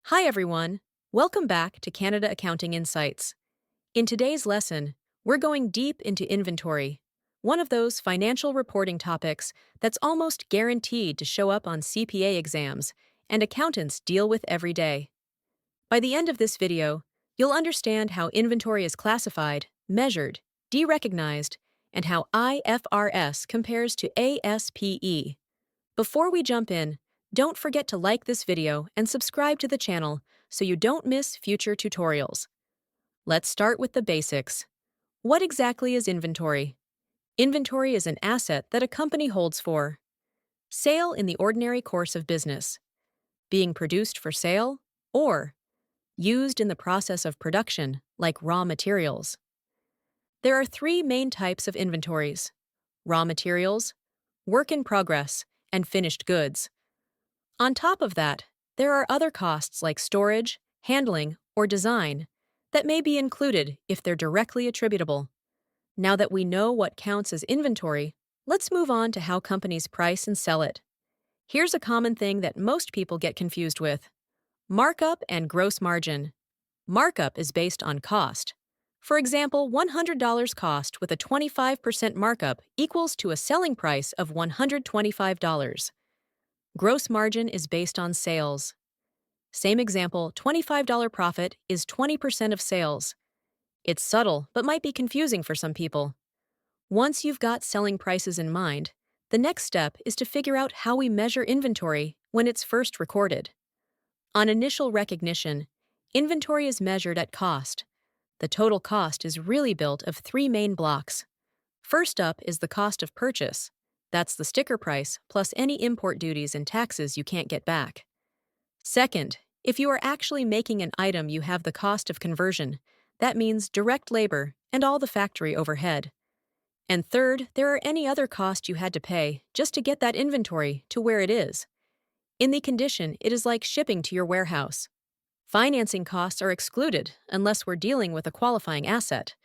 Hi everyone, welcome back to Canada Accounting Insights. In today's lesson, we're going deep into inventory, one of those financial reporting topics that's almost guaranteed to show up on CPA exams and accountants deal with every day. By the end of this video, you'll understand how inventory is classified, measured, derecognized, and how IFRS compares to ASPE. Before we jump in, don't forget to like this video and subscribe to the channel so you don't miss future tutorials. Let's start with the basics. What exactly is inventory? Inventory is an asset that a company holds for sale in the ordinary course of business, being produced for sale, or used in the process of production, like raw materials. There are three main types of inventories: raw materials, work in progress, and finished goods. On top of that, there are other costs like storage, handling, or design that may be included if they're directly attributable. Now that we know what counts as inventory, let's move on to how companies price and sell it. Here's a common thing that most people get confused with: markup and gross margin. Markup is based on cost. For example, $100 cost with a 25% markup equals to a selling price of $125. Gross margin is based on sales. Same example, $25 profit is 20% of sales. It's subtle, but might be confusing for some people. Once you've got selling prices in mind, the next step is to figure out how we measure inventory when it's first recorded. On initial recognition, inventory is measured at cost. The total cost is really built of three main blocks. First up is the cost of purchase. That's the sticker price plus any import duties and taxes you can't get back. Second, if you are actually making an item, you have the cost of conversion. That means direct labor and all the factory overhead. And third, there are any other costs you had to pay just to get that inventory to where it is. In the condition, it is like shipping to your warehouse. Financing costs are excluded unless we're dealing with a qualifying asset.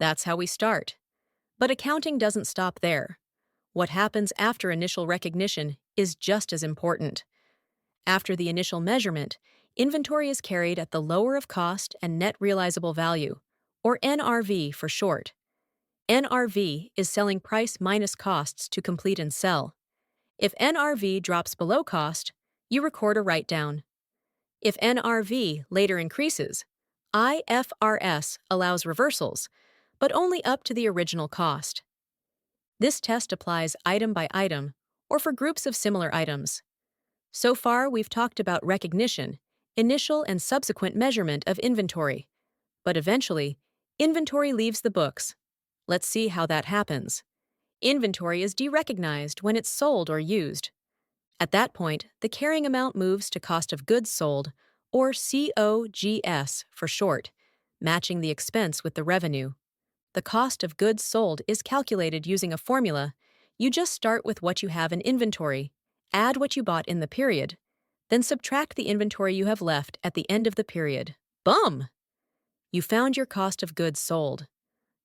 That's how we start. But accounting doesn't stop there. What happens after initial recognition is just as important. After the initial measurement, inventory is carried at the lower of cost and net realizable value, or NRV for short. NRV is selling price minus costs to complete and sell. If NRV drops below cost, you record a write-down. If NRV later increases, IFRS allows reversals, but only up to the original cost. This test applies item by item, or for groups of similar items. So far, we've talked about recognition, initial and subsequent measurement of inventory. But eventually, inventory leaves the books. Let's see how that happens. Inventory is derecognized when it's sold or used. At that point, the carrying amount moves to cost of goods sold, or COGS for short, matching the expense with the revenue. The cost of goods sold is calculated using a formula. You just start with what you have in inventory, add what you bought in the period, then subtract the inventory you have left at the end of the period. Bum! You found your cost of goods sold.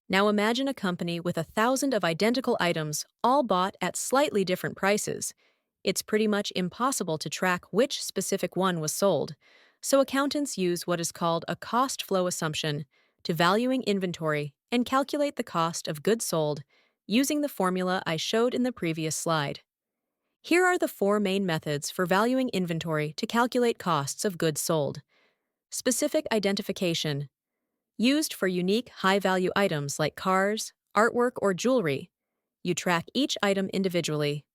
Now imagine a company with 1,000 of identical items, all bought at slightly different prices. It's pretty much impossible to track which specific one was sold, so accountants use what is called a cost flow assumption to valuing inventory and calculate the cost of goods sold using the formula I showed in the previous slide. Here are the four main methods for valuing inventory to calculate costs of goods sold. Specific identification, used for unique high-value items like cars, artwork, or jewelry. You track each item individually.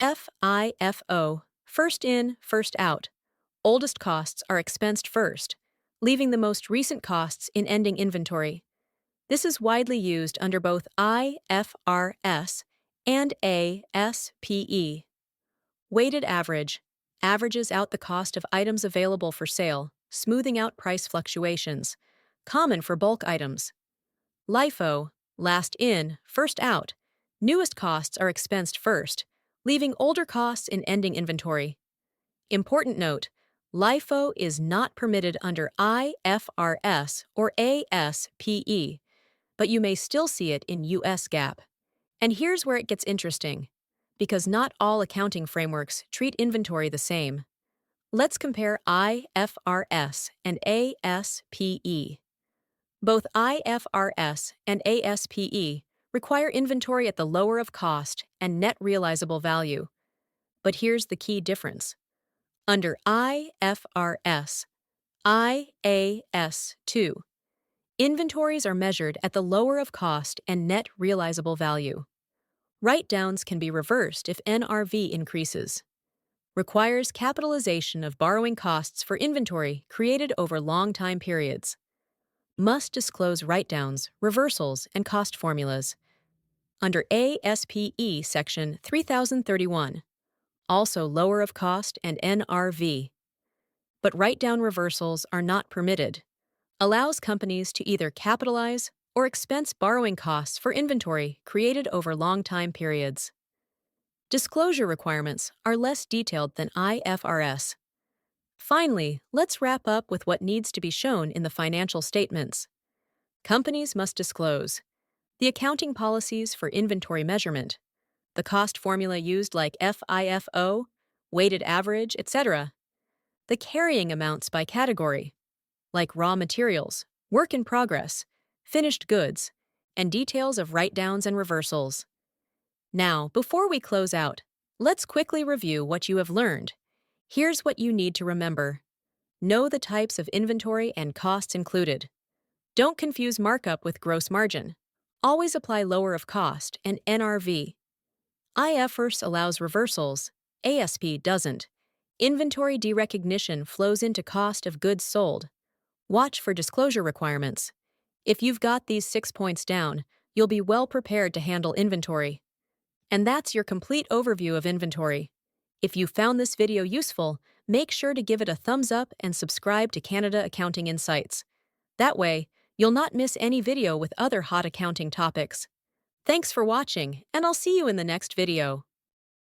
FIFO, first in, first out. Oldest costs are expensed first, leaving the most recent costs in ending inventory. This is widely used under both IFRS and ASPE. Weighted average averages out the cost of items available for sale, smoothing out price fluctuations, common for bulk items. LIFO, last in, first out. Newest costs are expensed first, leaving older costs in ending inventory. Important note: LIFO is not permitted under IFRS or ASPE, but you may still see it in US GAAP. And here's where it gets interesting, because not all accounting frameworks treat inventory the same. Let's compare IFRS and ASPE. Both IFRS and ASPE require inventory at the lower of cost and net realizable value. But here's the key difference. Under IFRS, IAS 2, inventories are measured at the lower of cost and net realizable value. Write-downs can be reversed if NRV increases. Requires capitalization of borrowing costs for inventory created over long time periods. Must disclose write-downs, reversals, and cost formulas. Under ASPE Section 3031, also lower of cost and NRV. But write-down reversals are not permitted. Allows companies to either capitalize or expense borrowing costs for inventory created over long time periods. Disclosure requirements are less detailed than IFRS. Finally, let's wrap up with what needs to be shown in the financial statements. Companies must disclose the accounting policies for inventory measurement, the cost formula used like FIFO, weighted average, etc., the carrying amounts by category, like raw materials, work in progress, finished goods, and details of write-downs and reversals. Now, before we close out, let's quickly review what you have learned. Here's what you need to remember. Know the types of inventory and costs included. Don't confuse markup with gross margin. Always apply lower of cost and NRV. IFRS allows reversals, ASP doesn't. Inventory derecognition flows into cost of goods sold. Watch for disclosure requirements. If you've got these 6 points down, you'll be well prepared to handle inventory. And that's your complete overview of inventory. If you found this video useful, make sure to give it a thumbs up and subscribe to Canada Accounting Insights. That way, you'll not miss any video with other hot accounting topics. Thanks for watching, and I'll see you in the next video.